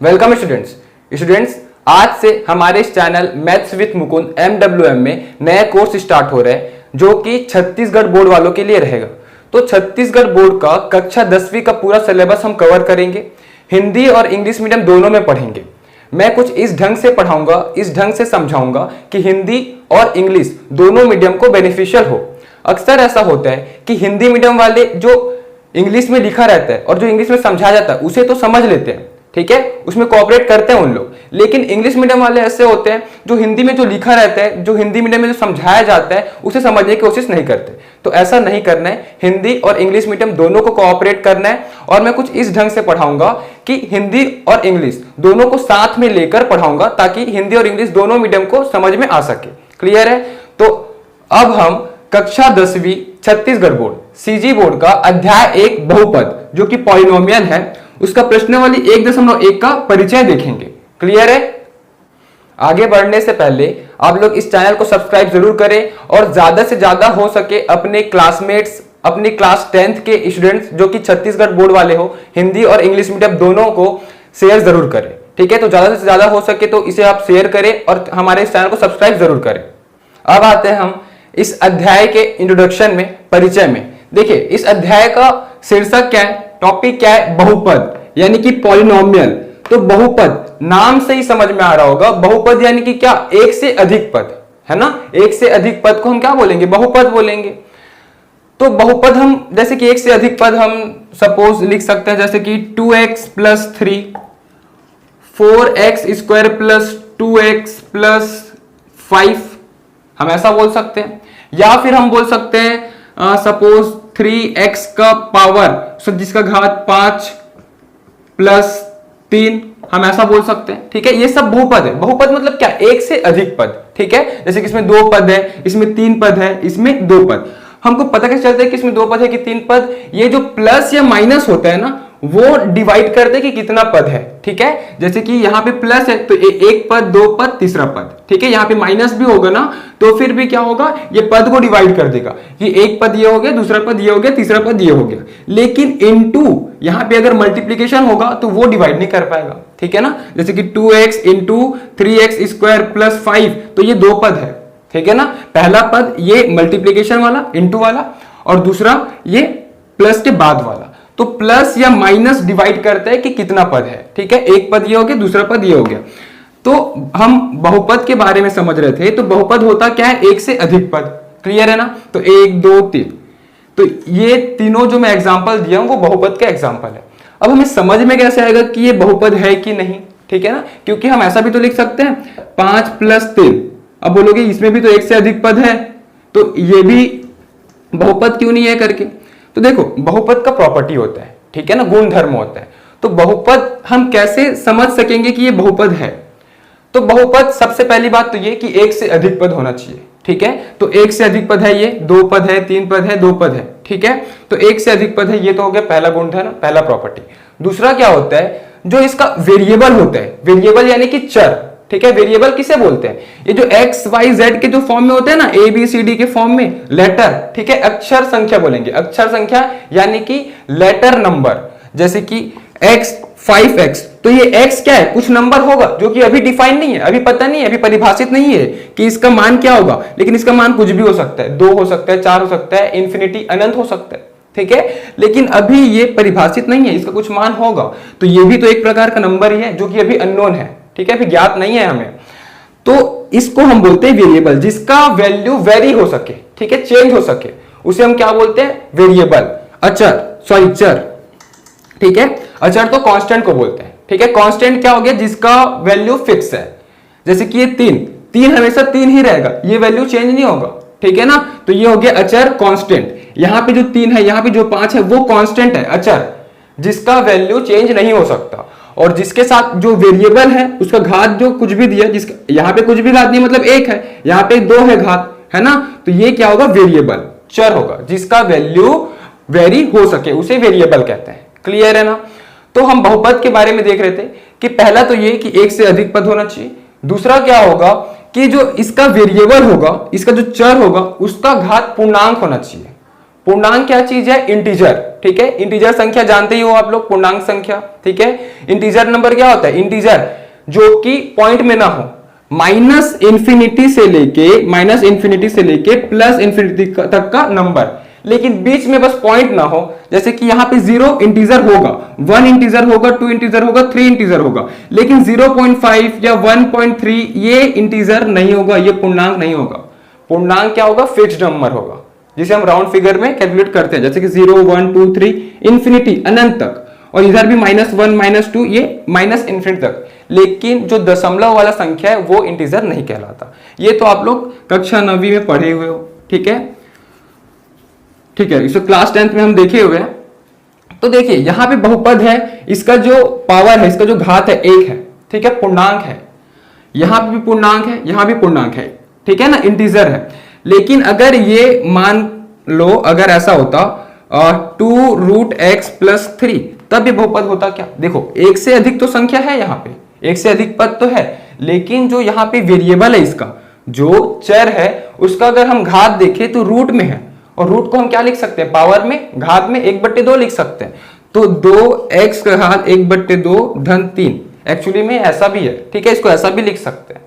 Welcome students, आज से हमारे इस channel maths with Mukund MWM में नया कोर्स स्टार्ट हो रहा है जो कि छत्तीसगढ़ बोर्ड वालों के लिए रहेगा। तो छत्तीसगढ़ बोर्ड का कक्षा 10वीं का पूरा सिलेबस हम कवर करेंगे। हिंदी और इंग्लिश मीडियम दोनों में पढ़ेंगे। मैं कुछ इस ढंग से पढ़ाऊंगा, इस ढंग से समझाऊंगा कि हिंदी और इंग्लिश दोनों मीडियम को बेनिफिशियल हो। अक्सर ऐसा होता है कि हिंदी मीडियम वाले जो इंग्लिश में लिखा रहता है और जो इंग्लिश में समझाया जाता है उसे तो समझ लेते हैं, ठीक है, उसमें कोऑपरेट करते हैं उन लोग। लेकिन इंग्लिश मीडियम वाले ऐसे होते हैं जो हिंदी में जो लिखा रहता है, जो हिंदी मीडियम में जो समझाया जाता है उसे समझने की कोशिश नहीं करते। तो ऐसा नहीं करना है, हिंदी और इंग्लिश मीडियम दोनों को कोऑपरेट करना है। और मैं कुछ इस ढंग से पढ़ाऊंगा कि हिंदी और इंग्लिश दोनों को साथ में लेकर पढ़ाऊंगा ताकि हिंदी और इंग्लिश दोनों मीडियम को समझ में आ सके। क्लियर है? तो अब हम कक्षा 10वीं छत्तीसगढ़ बोर्ड CG बोर्ड का अध्याय 1 बहुपद जो कि पॉलिनोमियल है, उसका प्रश्नावली 1.1 का परिचय देखेंगे। क्लियर है? आगे बढ़ने से पहले आप लोग इस चैनल को सब्सक्राइब जरूर करें और ज्यादा से ज्यादा हो सके अपने क्लासमेट्स, अपनी क्लास 10th के स्टूडेंट्स जो कि छत्तीसगढ़ बोर्ड वाले हो, हिंदी और इंग्लिश मीडियम दोनों को शेयर जरूर करें। ठीक है? तो ज्यादा से ज्यादा हो सके तो इसे आप शेयर करें और हमारे इस चैनल को सब्सक्राइब जरूर करें। अब आते हैं हम इस अध्याय के इंट्रोडक्शन में, परिचय में। देखिए, इस अध्याय का शीर्षक क्या है, टॉपिक क्या है? बहुपद यानी कि पॉलिनोमियल। तो बहुपद नाम से ही समझ में आ रहा होगा, बहुपद यानी कि क्या? एक से अधिक पद, है ना? एक से अधिक पद को हम क्या बोलेंगे? बहुपद बोलेंगे। तो बहुपद हम जैसे कि एक से अधिक पद हम सपोज लिख सकते हैं जैसे कि 2x + 3, 4x² + 2x + 5, हम ऐसा बोल सकते हैं। या फिर हम बोल सकते हैं सपोज 3x का पावर जिसका घात 5 + 3, हम ऐसा बोल सकते हैं। ठीक है? ये सब बहुपद है। बहुपद मतलब क्या? एक से अधिक पद। ठीक है? जैसे कि इसमें 2 पद है, इसमें 3 पद है, इसमें 2 पद। हमको पता कैसे चलता है कि इसमें 2 पद है कि 3 पद? ये जो प्लस या माइनस होता है ना, वो डिवाइड करते हैं कि कितना पद है। ठीक है? जैसे कि यहाँ पे प्लस है तो एक पद, 2 पद, तीसरा पद। ठीक है? यहाँ पे माइनस भी होगा ना तो फिर भी क्या होगा? ये पद को डिवाइड कर देगा कि एक पद ये हो गया, दूसरा पद ये हो गया, तीसरा पद ये हो गया। लेकिन इनटू यहाँ पे अगर मल्टीप्लीकेशन होगा तो वो डिवाइड नहीं कर पाएगा। ठीक है ना? जैसे कि 2x × 3x² + 5, तो ये 2 पद है। ठीक है ना? पहला पद ये मल्टीप्लीकेशन वाला, इनटू वाला, और दूसरा ये प्लस के बाद वाला। तो प्लस या माइनस डिवाइड करता है कि कितना पद है। ठीक है? एक पद ये हो गया, दूसरा पद ये हो गया। तो हम बहुपद के बारे में समझ रहे थे। तो बहुपद होता क्या है? एक से अधिक पद। क्लियर है ना? तो 1, 2, 3, तो ये तीनों जो मैं एग्जांपल दिया हूं वो बहुपद का एग्जांपल है। अब हमें समझ में कैसे आएगा कि ये बहुपद है कि नहीं? ठीक है ना? क्योंकि हम ऐसा भी तो लिख सकते हैं 5 + 3। अब बोलोगे इसमें भी तो एक से अधिक पद है, तो ये भी बहुपद क्यों नहीं है करके। तो देखो, बहुपद का प्रॉपर्टी होता है, ठीक है ना, गुण धर्म होता है। तो बहुपद हम कैसे समझ सकेंगे कि ये बहुपद है? तो बहुपद सबसे पहली बात तो ये कि एक से अधिक पद होना चाहिए। ठीक है? तो एक से अधिक पद है, ये 2 पद है, 3 पद है, 2 पद है। ठीक है? तो एक से अधिक पद है, ये तो हो गया पहला गुणधर्म, पहला प्रॉपर्टी। दूसरा क्या होता है? जो इसका वेरिएबल होता है, वेरिएबल यानी कि चर। ठीक है? वेरिएबल किसे बोलते हैं? ये जो x, y, z के जो फॉर्म में होते हैं ना, ABCD के फॉर्म में, लेटर। ठीक है? अक्षर संख्या बोलेंगे, अक्षर संख्या यानी कि लेटर नंबर। जैसे कि x 5x, तो ये x क्या है? कुछ नंबर होगा जो कि अभी डिफाइन नहीं है, अभी पता नहीं है, अभी परिभाषित नहीं है कि इसका मान क्या होगा। लेकिन इसका मान कुछ भी हो सकता है, 2 हो सकता है, 4 हो सकता है, इंफिनिटी अनंत हो सकता है। ठीक है? लेकिन अभी ये परिभाषित नहीं है, इसका कुछ मान होगा। तो ये भी तो एक प्रकार का नंबर ही है जो कि अभी अननोन है। ठीक है? अभी ज्ञात नहीं है हमें। तो इसको हम बोलते हैं वेरिएबल, जिसका वैल्यू वेरी हो सके। ठीक है? चेंज हो सके, उसे हम क्या बोलते हैं? वेरिएबल, चर। ठीक है? अचर तो कांस्टेंट को बोलते हैं। ठीक है? कांस्टेंट क्या हो गया? जिसका वैल्यू फिक्स है। जैसे कि ये 3 हमेशा 3 ही रहेगा, ये वैल्यू चेंज नहीं होगा। ठीक है ना? तो ये हो गया अचर, कांस्टेंट। यहां पे जो 3 है, यहां पे जो 5 है, वो कांस्टेंट है, अचर, जिसका वैल्यू चेंज नहीं हो सकता। और जिसके साथ जो वेरिएबल है उसका घात जो कुछ भी दिया, जिसका यहाँ पे कुछ भी घात नहीं, मतलब 1 है, यहाँ पे 2 है घात, है ना? तो ये क्या होगा? वेरिएबल, चर होगा, जिसका वैल्यू वेरी हो सके, उसे वेरिएबल कहते हैं। क्लियर है ना? तो हम बहुपद के बारे में देख रहे थे कि पहला तो ये कि एक से अधिक पद होना चाहिए। दूसरा क्या होगा कि जो इसका वेरिएबल होगा, इसका जो चर होगा, उसका घात पूर्णांक होना चाहिए। पूर्णांक क्या चीज है? इंटीजर। ठीक है, इंटीजर संख्या जानते ही हो आप लोग, पूर्णांक संख्या। ठीक है, इंटीजर नंबर क्या होता है? इंटीजर जो कि पॉइंट में ना हो, माइनस इंफिनिटी से लेके प्लस इंफिनिटी तक का नंबर, लेकिन बीच में बस पॉइंट ना हो। जैसे कि यहां पे 0 इंटीजर होगा, 1 इंटीजर होगा, 2 इंटीजर होगा, 3 इंटीजर होगा, लेकिन 0.5 या 1.3 ये इंटीजर नहीं होगा, ये पूर्णांक नहीं होगा। पूर्णांक क्या होगा? फिक्स्ड नंबर होगा, जिसे हम राउंड फिगर में कैलकुलेट करते हैं, जैसे कि 0, 1, 2, 3 इंफिनिटी अनंत तक, और इधर भी -1, -2 ये माइनस इंफिनिटी तक। लेकिन जो दशमलव वाला संख्या है वो इंटीजर नहीं कहलाता। ये तो आप लोग कक्षा 9वीं में पढ़े हुए हो। ठीक है, ठीक है, इसको क्लास 10th में हम देखे हुए हैं। तो देखिए यहां पे बहुपद है, इसका जो पावर है, इसका जो घात है 1 है। ठीक है, पूर्णांक है, यहां पे भी पूर्णांक है, यहां भी पूर्णांक है। ठीक है ना, इंटीजर है। लेकिन अगर ये मान लो, अगर ऐसा होता 2√x+3, तब ये बहुपद होता क्या? देखो एक से अधिक तो संख्या है, यहाँ पे एक से अधिक पद तो है, लेकिन जो यहाँ पे वेरिएबल है, इसका जो चर है उसका अगर हम घात देखें तो रूट में है, और रूट को हम क्या लिख सकते हैं? पावर में, घात में 1/2 लिख सकते हैं। तो 2x का घात 1/2 धन 3, एक्चुअली में ऐसा भी है। ठीक है, इसको ऐसा भी लिख सकते हैं।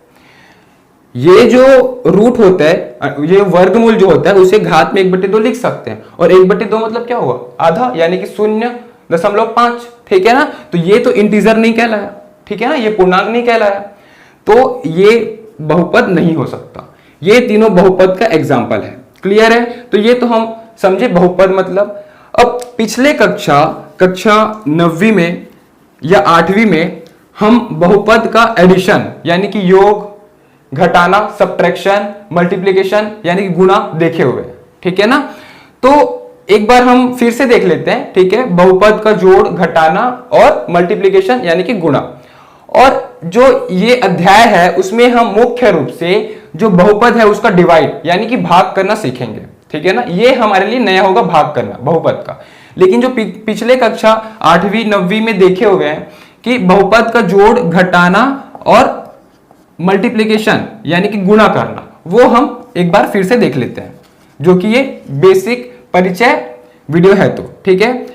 ये जो रूट होता है, ये वर्गमूल जो होता है, उसे घात में 1/2 लिख सकते हैं, और 1/2 मतलब क्या हुआ? आधा, यानी कि 0.5। ठीक है ना, तो ये तो इंटीजर नहीं कहलाया। ठीक है ना, ये पूर्णांक नहीं कहलाया, तो ये बहुपद नहीं हो सकता। ये तीनों बहुपद का एग्जाम्पल है। क्लियर है? तो ये तो हम समझे बहुपद मतलब। अब पिछले कक्षा 9वीं में या 8वीं में हम बहुपद का एडिशन यानी कि योग, घटाना, सब्ट्रैक्शन, मल्टीप्लिकेशन यानी कि गुणा देखे हुए। ठीक है ना, तो एक बार हम फिर से देख लेते हैं। ठीक है, बहुपद का जोड़, घटाना और मल्टीप्लिकेशन यानी कि गुणा। और जो ये अध्याय है उसमें हम मुख्य रूप से जो बहुपद है उसका डिवाइड यानी कि भाग करना सीखेंगे। ठीक है ना, ये हमारे लिए नया होगा, भाग करना बहुपद का। लेकिन जो पिछले कक्षा 8वीं 9वीं में देखे हुए हैं कि बहुपद का जोड़, घटाना और मल्टीप्लिकेशन यानी कि गुणा करना, वो हम एक बार फिर से देख लेते हैं, जो कि ये बेसिक परिचय वीडियो है। तो ठीक है,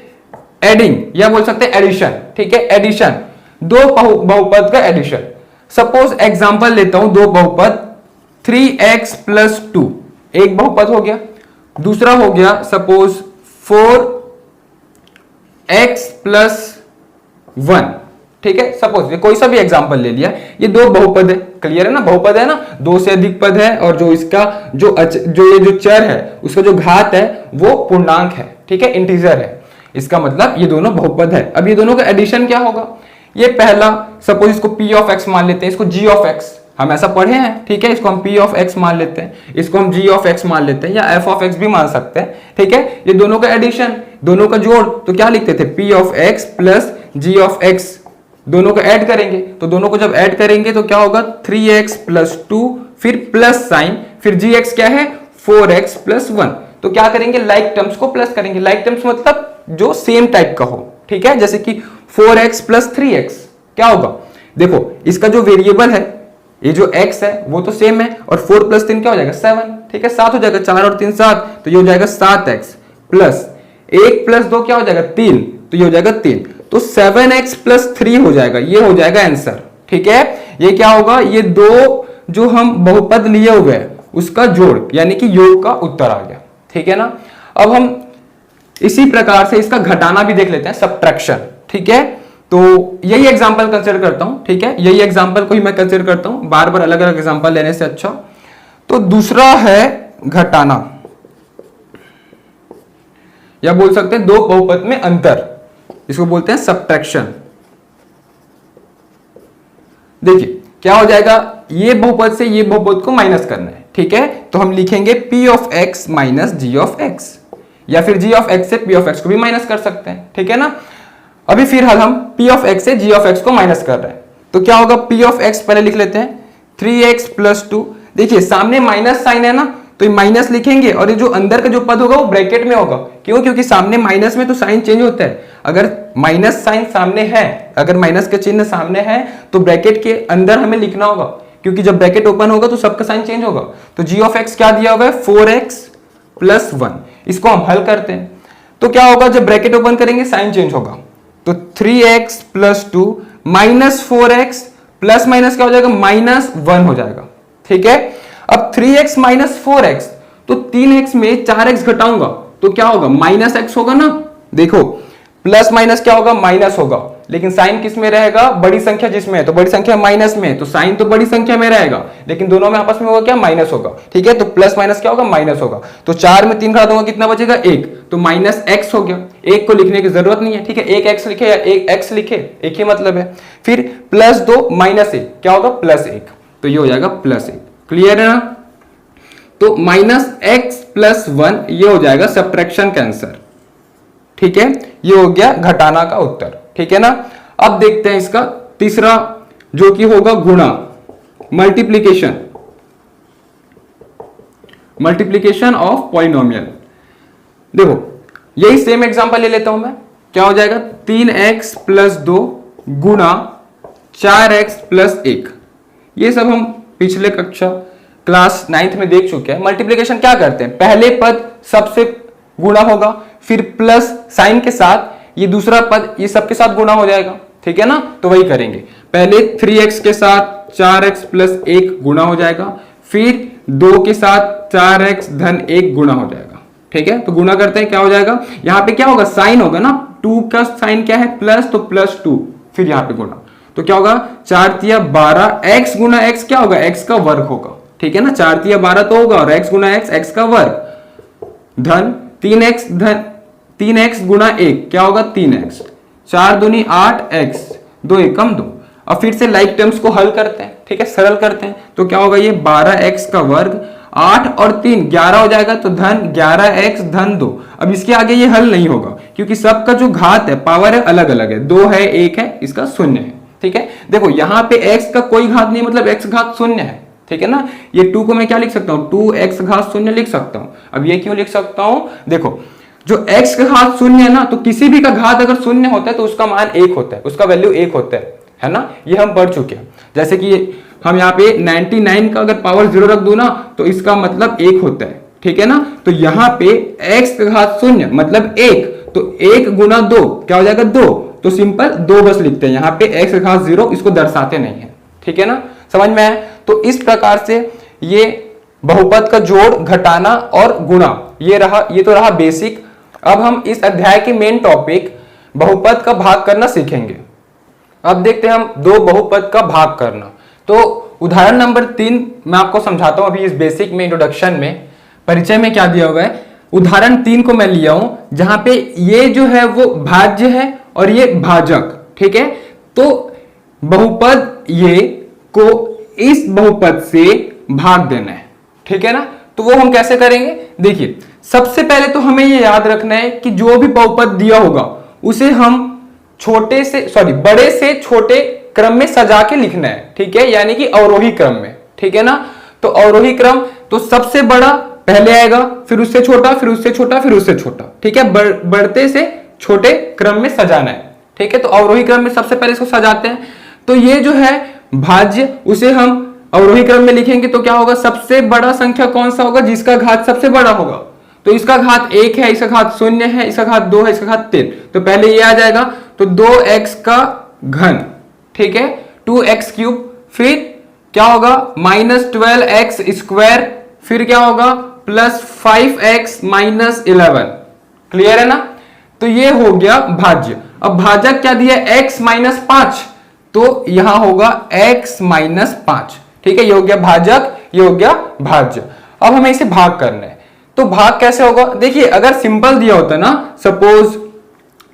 एडिंग या बोल सकते हैं एडिशन। ठीक है, एडिशन, दो बहुपद का एडिशन। सपोज एग्जांपल लेता हूं, दो बहुपद 3x+2 एक बहुपद हो गया, दूसरा हो गया सपोज 4x+1। ठीक है, सपोज ये कोई सा भी एग्जांपल ले लिया, ये दो बहुपद है। क्लियर है ना, बहुपद है ना, दो से अधिक पद है, और जो इसका जो ये जो चर है उसका जो घात है वो पूर्णांक है। ठीक है, इंटीजर है, इसका मतलब ये दोनों बहुपद है। अब ये दोनों का एडिशन क्या होगा? ये पहला सपोज इसको p ऑफ x मान लेते हैं, इसको g ऑफ x, हम ऐसा पढ़े हैं। ठीक है, इसको हम p ऑफ x मान लेते हैं, इसको हम g ऑफ x मान लेते हैं, या f ऑफ x भी मान सकते हैं। ठीक है, ये दोनों का एडिशन, दोनों का जोड़, तो क्या लिखते थे? p of x plus g of x, दोनों को ऐड करेंगे, तो दोनों को जब ऐड करेंगे तो क्या होगा? 3x+2, फिर प्लस साइन, फिर gx क्या है? 4x+1। तो क्या करेंगे? लाइक टर्म्स को प्लस करेंगे। लाइक टर्म्स मतलब जो सेम टाइप का हो। ठीक है, जैसे कि 4x+3x क्या होगा? देखो इसका जो वेरिएबल है, ये जो x है वो तो सेम है, और 4+3 क्या हो जाएगा? 7। ठीक है, 7 हो जाएगा, 4 और 3 7, तो ये हो जाएगा 7x प्लस 1+2 क्या हो जाएगा? 3, तो ये हो जाएगा 3, तो 7x+3 हो जाएगा। ये हो जाएगा आंसर। ठीक है, ये क्या होगा? ये दो जो हम बहुपद लिए हुए हैं उसका जोड़ यानी कि योग का उत्तर आ गया। ठीक है ना, अब हम इसी प्रकार से इसका घटाना भी देख लेते हैं, सब्ट्रैक्शन। ठीक है, तो यही एग्जांपल कंसीडर करता हूं। ठीक है, यही एग्जांपल को ही मैं कंसीडर करता हूं, बार बार अलग अलग एग्जांपल लेने से अच्छा। तो दूसरा है घटाना, या बोल सकते हैं दो बहुपद में अंतर, इसको बोलते हैं सब्ट्रैक्शन। देखिए क्या हो जाएगा? ये बहुपद से ये बहुपद को माइनस करना है। ठीक है, तो हम लिखेंगे p of x minus g of x, या फिर g ऑफ x से p ऑफ x को भी माइनस कर सकते हैं। ठीक है ना, अभी फिलहाल हम p ऑफ x से g ऑफ x को माइनस कर रहे हैं, तो क्या होगा? p ऑफ x पहले लिख लेते हैं, 3x+2। देखिए सामने माइनस साइन है ना, तो ये माइनस लिखेंगे, और ये जो अंदर का जो पद होगा वो ब्रैकेट में होगा। क्यों? क्योंकि सामने माइनस में तो साइन चेंज होता है। अगर माइनस साइन सामने है, अगर माइनस का चिन्ह सामने है, तो ब्रैकेट के अंदर हमें लिखना होगा, क्योंकि जब ब्रैकेट ओपन होगा तो सबका साइन चेंज होगा। तो g ऑफ x क्या दिया होगा? 4x+1। इसको हम हल करते हैं। तो क्या होगा, जब ब्रैकेट ओपन करेंगे साइन चेंज होगा, तो 3x plus 2 minus 4x plus minus क्या हो जाएगा, -1 हो जाएगा। ठीक है, अब 3x माइनस 4x, तो 3x में 4x घटाऊंगा तो क्या होगा, -x होगा ना। देखो प्लस माइनस क्या होगा, माइनस होगा, लेकिन साइन किस में रहेगा, बड़ी संख्या जिसमें है, तो बड़ी संख्या माइनस में है, तो साइन तो बड़ी संख्या में रहेगा, लेकिन दोनों में आपस में होगा क्या, माइनस होगा। ठीक है, तो प्लस माइनस क्या होगा, माइनस होगा। तो 4 में 3 घटा दूंगा, कितना बचेगा, 1, तो -x हो गया। 1 को लिखने की जरूरत नहीं है। ठीक है, 1x लिखे या 1x लिखे, एक ही मतलब है। फिर +2 -1 क्या होगा, +1, तो ये हो जाएगा +1। क्लियर है ना। तो -x + 1 ये हो जाएगा सब्ट्रैक्शन का आंसर। ठीक है, ये हो गया घटाना का उत्तर। ठीक है ना। अब देखते हैं इसका तीसरा जो कि होगा गुणा, मल्टीप्लीकेशन ऑफ पॉलिनोमियल। देखो यही सेम एग्जांपल ले लेता हूं मैं, क्या हो जाएगा, 3x + 2 गुणा 4x + 1। ये सब हम पिछले कक्षा क्लास 9th में देख चुके हैं। मल्टीप्लीकेशन क्या करते हैं, पहले पद सबसे गुणा होगा, फिर प्लस साइन के साथ ये दूसरा पद ये सबके साथ गुणा हो जाएगा। ठीक है ना, तो वही करेंगे। पहले 3x के साथ 4x + 1 गुणा हो जाएगा, फिर 2 के साथ 4x - 1 गुणा हो जाएगा। ठीक है, तो गुणा करते हैं, क्या हो जाएगा, यहां पे क्या होगा, साइन होगा ना, 2 का साइन क्या है, प्लस, तो +2, फिर यहां पे गुणा, तो क्या होगा, 4 तिया 12, x गुणा x क्या होगा, x का वर्ग होगा। ठीक है ना, 4 तिया 12 तो होगा, और x गुणा x, x का वर्ग, धन 3x गुणा 1 क्या होगा, 3x, 4 दूनी 8x, 2 एकम 2। अब फिर से लाइक टर्म्स को हल करते हैं। ठीक है, सरल करते हैं, तो क्या होगा, ये 12x का वर्ग, 8 और 3 11 हो जाएगा, तो धन 11x धन 2। अब इसके आगे ये हल नहीं होगा, क्योंकि सबका जो घात है, पावर है, अलग अलग है, 2 है, 1 है, इसका 0 है। ठीक है, देखो यहाँ पे x का कोई घात नहीं, मतलब x घात 0 है। ठीक है ना, ये 2 को मैं क्या लिख सकता हूँ, 2x घात 0 लिख सकता हूं। अब ये क्यों लिख सकता हूं, देखो जो x का घात 0 है ना, तो किसी भी का घात अगर 0 होता है तो उसका मान 1 होता है, उसका वैल्यू 1 होता है ना, ये हम पढ़ चुके हैं। जैसे कि हम यहाँ पे 99 का अगर पावर 0 रख दूं ना, तो इसका मतलब 1 होता है। ठीक है ना, तो यहाँ पे x का घात 0 मतलब 1, तो 1 गुणा 2 क्या हो जाएगा, 2, तो सिंपल 2 बस लिखते हैं, यहाँ पे x का घात 0 इसको दर्शाते नहीं है। ठीक है ना, समझ में आया। तो इस प्रकार से ये बहुपद का जोड़, घटाना और गुणा, ये तो रहा बेसिक। अब हम इस अध्याय के मेन टॉपिक बहुपद का भाग करना सीखेंगे। अब देखते हैं हम दो बहुपद का भाग करना। तो उदाहरण नंबर 3 मैं आपको समझाता हूं। अभी इस बेसिक में, इंट्रोडक्शन में, परिचय में क्या दिया हुआ है, उदाहरण 3 को मैं लिया हूं, जहां पे ये जो है वो भाज्य है और ये भाजक। ठीक है, तो बहुपद ये को इस बहुपद से भाग देना है। ठीक है ना, तो वो हम कैसे करेंगे, देखिए सबसे पहले तो हमें ये याद रखना है कि जो भी बहुपद दिया होगा उसे हम बड़े से छोटे क्रम में सजा के लिखना है। ठीक है, यानी कि अवरोही क्रम में। ठीक है ना, तो अवरोही क्रम, तो सबसे बड़ा पहले आएगा, फिर उससे छोटा, फिर उससे छोटा, फिर उससे छोटा। ठीक है, बढ़ते से छोटे क्रम में सजाना है। ठीक है, तो अवरोही क्रम में सबसे पहले इसको सजाते हैं। तो ये जो है भाज्य, उसे हम अवरोही क्रम में लिखेंगे, तो क्या होगा, सबसे बड़ा संख्या कौन सा होगा, जिसका घात सबसे बड़ा होगा। तो इसका घात 1 है, इसका घात 0 है, इसका घात 2 है, इसका घात 3, तो पहले ये आ जाएगा, तो 2x का घन। ठीक है, 2x³, फिर क्या होगा, -12x², फिर क्या होगा, +5x - 11। क्लियर है ना, तो ये हो गया भाज्य। अब भाजक क्या दिया, x - 5, तो यहां होगा x - 5। ठीक है, ये हो गया भाजक, ये हो गया भाज्य। अब हमें इसे भाग करना है, तो भाग कैसे होगा, देखिए अगर सिंपल दिया होता ना, सपोज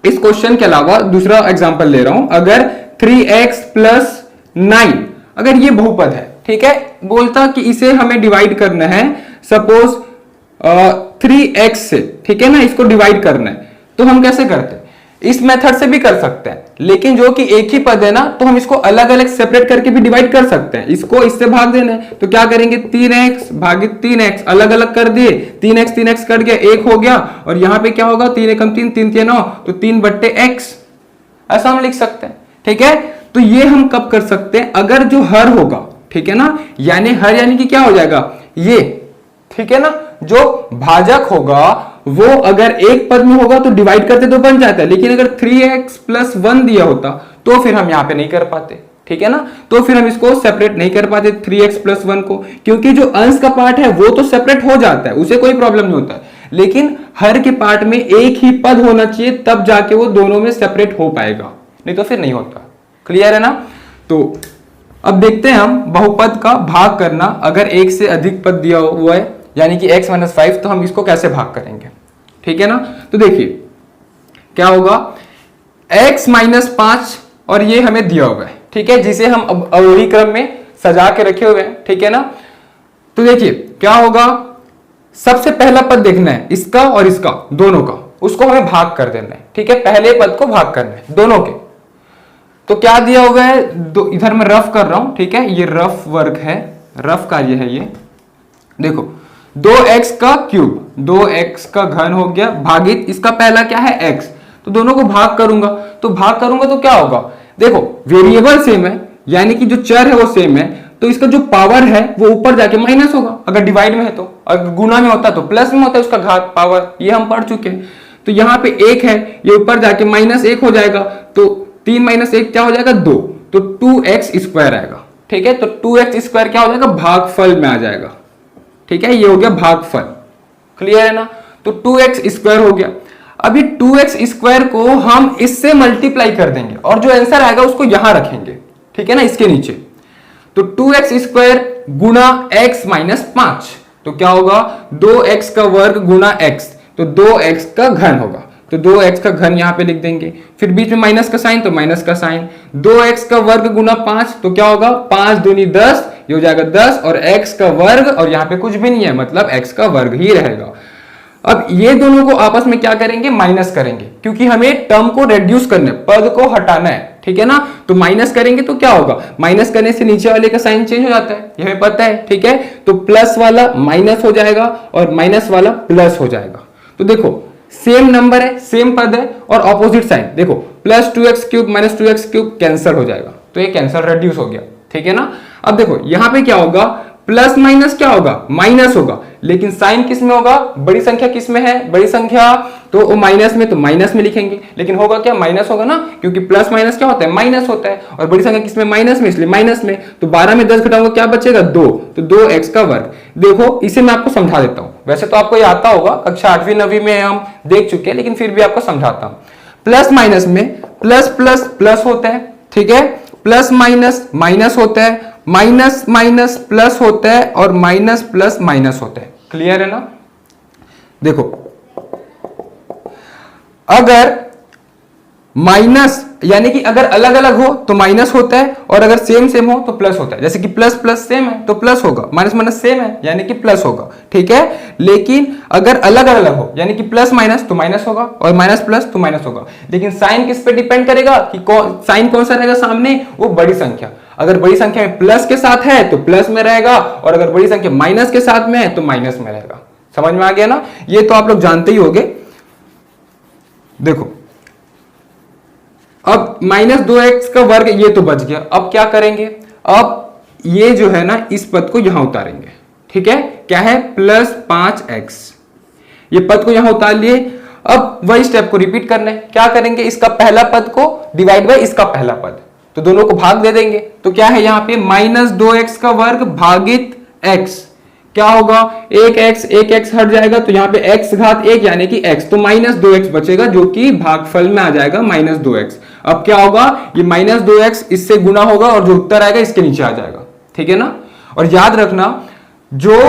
इस क्वेश्चन के अलावा दूसरा एग्जांपल ले रहा हूं, अगर 3x + 9 अगर ये बहुपद है, ठीक है, बोलता कि इसे हमें डिवाइड करना है, सपोज 3x से। ठीक है ना, इसको डिवाइड करना है, तो हम कैसे करते हैं, इस मेथड से भी कर सकते हैं, लेकिन जो कि एक ही पद है ना, तो हम इसको अलग अलग सेपरेट करके भी डिवाइड कर सकते हैं। इसको इससे भाग देना है, तो क्या करेंगे, 3x भागित 3x अलग अलग कर दिए, 3x कट गया, 1 हो गया, और यहां पे क्या होगा, 3 एकम 3, 3 3 9, तो 3/x, ऐसा हम लिख सकते हैं। ठीक है, तो ये हम कब कर सकते हैं, अगर जो हर होगा, ठीक है ना, यानी हर यानी कि क्या हो जाएगा, ये, ठीक है ना, जो भाजक होगा वो अगर एक पद में होगा तो डिवाइड करते तो बन जाता है, लेकिन अगर 3x प्लस 1 दिया होता तो फिर हम यहां पे नहीं कर पाते, ठीक है ना। तो फिर हम इसको सेपरेट नहीं कर पाते 3x प्लस 1 को, क्योंकि जो अंश का पार्ट है वो तो सेपरेट हो जाता है, उसे कोई प्रॉब्लम नहीं होता है, लेकिन हर के पार्ट में एक ही पद होना चाहिए, तब जाके वो दोनों में सेपरेट हो पाएगा, नहीं तो फिर नहीं होता। क्लियर है ना। तो अब देखते हैं हम बहुपद का भाग करना। अगर एक से अधिक पद दिया हुआ है यानी कि x - 5, तो हम इसको कैसे भाग करेंगे, ठीक है ना। तो देखिए क्या होगा, x - 5 और ये हमें दिया हुआ है, ठीक है, जिसे हम अब अवरोही क्रम में सजा के रखे हुए हैं, ठीक है ना। तो देखिए क्या होगा, सबसे पहला पद देखना है इसका और इसका दोनों का, उसको हमें भाग कर देना है, ठीक है, पहले पद को भाग करना है दोनों के। तो क्या दिया हुआ है, इधर मैं रफ कर रहा हूं, ठीक है, ये रफ वर्क है, रफ कार्य है ये। देखो 2x का क्यूब, 2x का घन हो गया भागित इसका पहला क्या है x, तो दोनों को भाग करूंगा, तो भाग करूंगा तो क्या होगा, देखो वेरिएबल सेम है यानी कि जो चर है वो सेम है, तो इसका जो पावर है वो ऊपर जाके माइनस होगा, अगर डिवाइड में है तो, अगर गुना में होता तो प्लस में होता है उसका घात पावर, ये हम पढ़ चुके हैं। तो यहाँ पे 1 है, ये ऊपर जाके -1 हो जाएगा, तो 3 - 1 क्या हो जाएगा 2, तो 2x स्क्वायर आएगा, ठीक है। तो 2x स्क्वायर क्या हो जाएगा, भागफल में आ जाएगा, ठीक है, ये हो गया भागफल। क्लियर है ना। तो 2x स्क्वायर हो गया। अभी 2x स्क्वायर को हम इससे मल्टीप्लाई कर देंगे और जो आंसर आएगा उसको यहां रखेंगे, ठीक है ना, इसके नीचे। तो 2x स्क्वायर गुना x - 5, तो क्या होगा 2x का वर्ग गुना x, तो 2x का घन होगा, तो 2x का घन यहां पे लिख देंगे, फिर बीच में माइनस का साइन, तो माइनस का साइन, 2x का वर्ग गुना 5, तो क्या होगा 5 दूनी 10, ये हो जाएगा 10, और x का वर्ग, और यहां पे कुछ भी नहीं है मतलब x का वर्ग ही रहेगा। अब ये दोनों को आपस में क्या करेंगे, माइनस करेंगे, क्योंकि हमें टर्म को रेड्यूस करना है, पद को हटाना है, ठीक है ना। तो माइनस करेंगे तो क्या होगा, माइनस करने से नीचे वाले का साइन चेंज हो जाता है, ये हमें पता है, ठीक है। तो प्लस वाला माइनस हो जाएगा और माइनस वाला प्लस हो जाएगा। तो देखो सेम नंबर है, सेम पद है और ऑपोजिट साइन, देखो plus 2x cube minus 2x cube cancel हो जाएगा, तो ये कैंसिल रेड्यूस हो गया, ठीक है ना। अब देखो यहां पे क्या होगा, प्लस माइनस क्या होगा, माइनस होगा, लेकिन साइन किस में होगा, बड़ी संख्या किस में है, बड़ी संख्या, तो माइनस में, तो माइनस में लिखेंगे, लेकिन होगा क्या, माइनस होगा ना, क्योंकि प्लस माइनस क्या होता है, माइनस होता है, और बड़ी संख्या किस में, माइनस में, इसलिए माइनस में। तो 12 में 10 घटाऊंगा क्या बचेगा 2, तो 2x का वर्ग। देखो इसे मैं आपको समझा देता हूं, वैसे तो आपको ये आता होगा, कक्षा 8वीं 9वीं में हम देख चुके हैं, लेकिन फिर भी आपको समझाता हूं। प्लस माइनस में प्लस प्लस प्लस होता है, ठीक है, प्लस माइनस माइनस होता है, माइनस माइनस प्लस होता है, और माइनस प्लस माइनस होता है। क्लियर है ना। देखो अगर माइनस यानी कि अगर अलग अलग हो तो माइनस होता है, और अगर सेम सेम हो तो प्लस होता है, जैसे कि प्लस प्लस सेम है तो प्लस होगा, माइनस माइनस सेम है यानी कि प्लस होगा, ठीक है। लेकिन अगर अलग अलग हो यानी कि प्लस माइनस तो माइनस होगा, और माइनस प्लस तो माइनस होगा, लेकिन साइन किस पे डिपेंड करेगा कि साइन कौन सा रहेगा सामने, वो बड़ी संख्या। अगर बड़ी संख्या में प्लस के साथ है तो प्लस में रहेगा, और अगर बड़ी संख्या माइनस के साथ में है तो माइनस में रहेगा। समझ में आ गया ना, ये तो आप लोग जानते ही होंगे। देखो अब -2x का वर्ग ये तो बच गया, अब क्या करेंगे, अब ये जो है ना इस पद को यहां उतारेंगे, ठीक है, क्या है +5x, ये पद को यहां उतार लिए। अब वही स्टेप को रिपीट करना है, क्या करेंगे, इसका पहला पद को डिवाइड बाय इसका पहला पद, तो दोनों को भाग दे देंगे। तो क्या है यहां पे -2x का वर्ग भागित x, क्या होगा 1x हट जाएगा, तो यहां पे x घात 1 यानी कि x, तो -2x बचेगा जो कि भागफल में आ जाएगा -2x। अब क्या होगा, ये -2x इससे गुना होगा और जो उत्तर आएगा इसके नीचे आ जाएगा, ठीक है ना। और याद रखना जो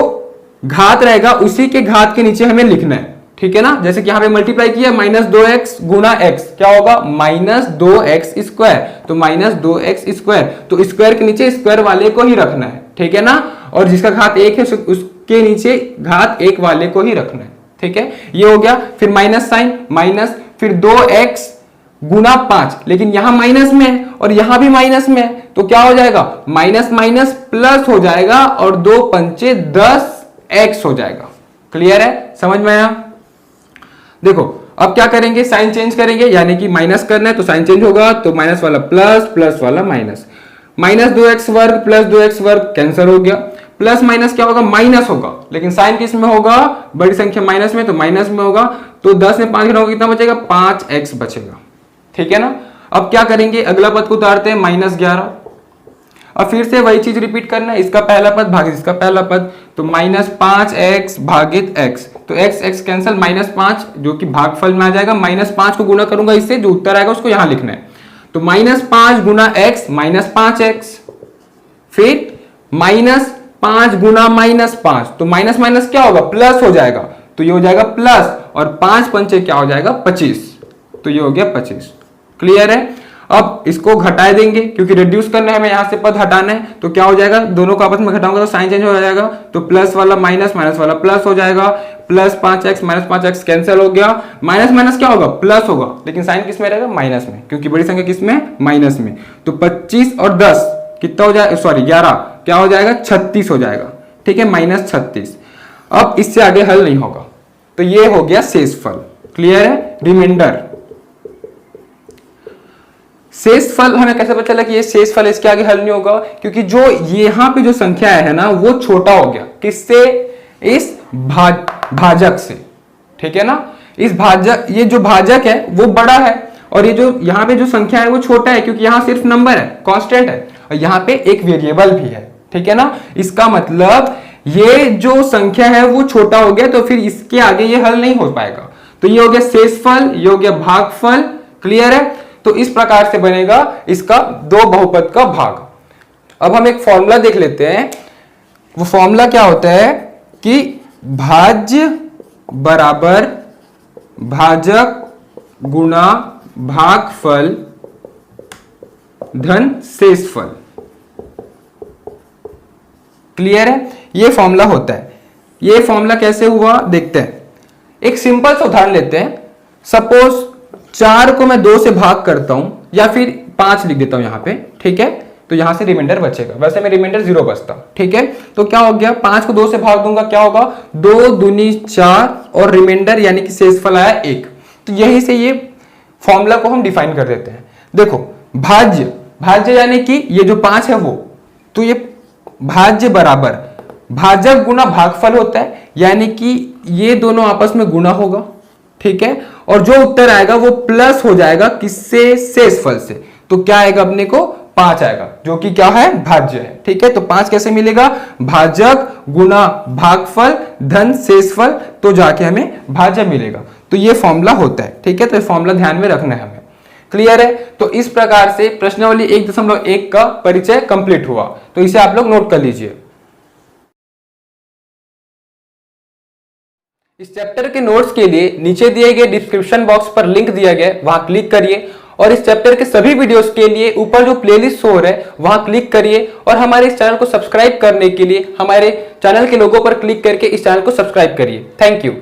घात रहेगा उसी के घात के नीचे हमें लिखना है, ठीक है ना। जैसे कि यहां पे मल्टीप्लाई किया -2x गुना x, क्या होगा -2x स्क्वायर, तो -2x स्क्वायर, तो स्क्वायर के नीचे स्क्वायर वाले को ही रखना है, ठीक है ना। और जिसका घात 1 है उसके नीचे घात 1 वाले को ही रखना है, ठीक है। ये हो गया, फिर माइनस साइन, माइनस, फिर 2x गुना 5, लेकिन यहां माइनस में है और यहां भी माइनस में है, तो क्या हो जाएगा माइनस माइनस प्लस हो जाएगा, और 2 पंचे 10x हो जाएगा। क्लियर है, समझ में आया। देखो अब क्या करेंगे, साइन चेंज करेंगे, यानी कि माइनस करना है तो साइन चेंज होगा, तो माइनस वाला प्लस, प्लस वाला माइनस, -2x वर्ग प्लस 2x वर्ग कैंसिल हो गया, प्लस माइनस क्या होगा, माइनस होगा, लेकिन साइन किस में होगा, बड़ी संख्या माइनस में, तो माइनस में होगा। तो 10 में 5 घटाओगे कितना बचेगा, 5x बचेगा। ठीक है ना। अब क्या करेंगे, अगला पद को उतारते हैं -11। अब फिर से वही चीज रिपीट करना है, इसका पहला पद भागित इसका पहला पद, तो -5x भागित x, तो x x कैंसिल, -5 जो कि भागफल में आ जाएगा, -5 को गुना करूंगा इससे, जो उत्तर आएगा उसको यहां लिखना है। तो -5 गुना x -5x, फिर -5 गुना -5, तो माइनस माइनस क्या होगा, प्लस हो जाएगा, तो ये हो जाएगा प्लस, और 5 पंचे क्या हो जाएगा, 25, तो ये हो गया 25। क्लियर है। अब इसको घटा देंगे क्योंकि रिड्यूस करना है, हमें यहां से पद हटाना है, तो क्या हो जाएगा, दोनों को आपस में घटाऊंगा तो साइन चेंज हो जाएगा, तो प्लस वाला माइनस, माइनस वाला प्लस हो जाएगा, प्लस 5x -5x कैंसिल हो गया, माइनस माइनस क्या होगा, प्लस होगा, लेकिन साइन किस में रहेगा, माइनस में, क्योंकि बड़ी संख्या किस में, माइनस में। तो 25 और 10 कितना हो जाएगा, सॉरी 11 क्या हो जाएगा, 36 हो जाएगा। ठीक है, -36। अब इससे आगे हल नहीं होगा, तो ये हो गया शेषफल। क्लियर है। रिमाइंडर, शेषफल हमें कैसे पता चला कि ये शेषफल, इसके आगे हल नहीं होगा, क्योंकि जो यहां पे जो संख्या है ना वो छोटा हो गया, किससे, इस भाजक से। ठीक है ना, इस भाजक, ये जो भाजक है वो बड़ा है, और ये जो यहाँ पे जो संख्या है वो छोटा है, क्योंकि यहाँ सिर्फ नंबर है, कांस्टेंट है, और यहाँ पे एक वेरिएबल भी है। ठीक है ना, इसका मतलब ये जो संख्या है वो छोटा हो गया, तो फिर इसके आगे ये हल नहीं हो पाएगा। तो ये हो गया शेषफल, ये हो गया भागफल। क्लियर है। तो इस प्रकार से बनेगा इसका दो बहुपद का भाग। अब हम एक फॉर्मूला देख लेते हैं। वो फॉर्मूला क्या होता है कि भाज्य बराबर भाजक गुणा भागफल धन शेषफल। क्लियर है, ये फॉर्मूला होता है। ये फॉर्मूला कैसे हुआ देखते हैं। एक सिंपल सा उदाहरण लेते हैं। सपोज 4 को मैं 2 से भाग करता हूं, या फिर 5 लिख देता हूं यहां पे। ठीक है, तो यहां से रिमाइंडर बचेगा, वैसे में रिमाइंडर 0 बचता। ठीक है, तो क्या हो गया, 5 को 2 से भाग दूंगा, क्या होगा, 2 दूनी 4, और रिमाइंडर यानी कि शेषफल आया 1। तो यही से ये फॉर्मूला को हम डिफाइन कर देते हैं। देखो, भाज्य, भाज्य यानी कि ये जो 5 है वो, तो ये भाज्य बराबर भाजक गुना भागफल होता है, यानी कि ये दोनों आपस में गुना होगा। ठीक है, और जो उत्तर आएगा वो प्लस हो जाएगा किससे, शेषफल से। तो क्या आएगा, अपने को 5 आएगा, जो कि क्या है, भाज्य है। ठीक है, तो 5 कैसे मिलेगा, भाजक गुना भागफल धन शेषफल, तो जाके हमें भाज्य मिलेगा। तो ये फॉर्मूला होता है। ठीक है, तो फॉर्मूला ध्यान में रखना है हमें। क्लियर है। तो इस प्रकार से प्रश्नावली 1.1 का परिचय कंप्लीट हुआ। तो इसे आप लोग नोट कर लीजिए। इस चैप्टर के नोट्स के लिए नीचे दिए गए डिस्क्रिप्शन बॉक्स पर लिंक दिया गया, वहां क्लिक करिए, और इस चैप्टर के सभी वीडियोस के लिए ऊपर जो प्लेलिस्ट शो हो रहा है वहां क्लिक करिए, और हमारे इस चैनल को सब्सक्राइब करने के लिए हमारे चैनल के लोगो पर क्लिक करके इस चैनल को सब्सक्राइब करिए। Thank you.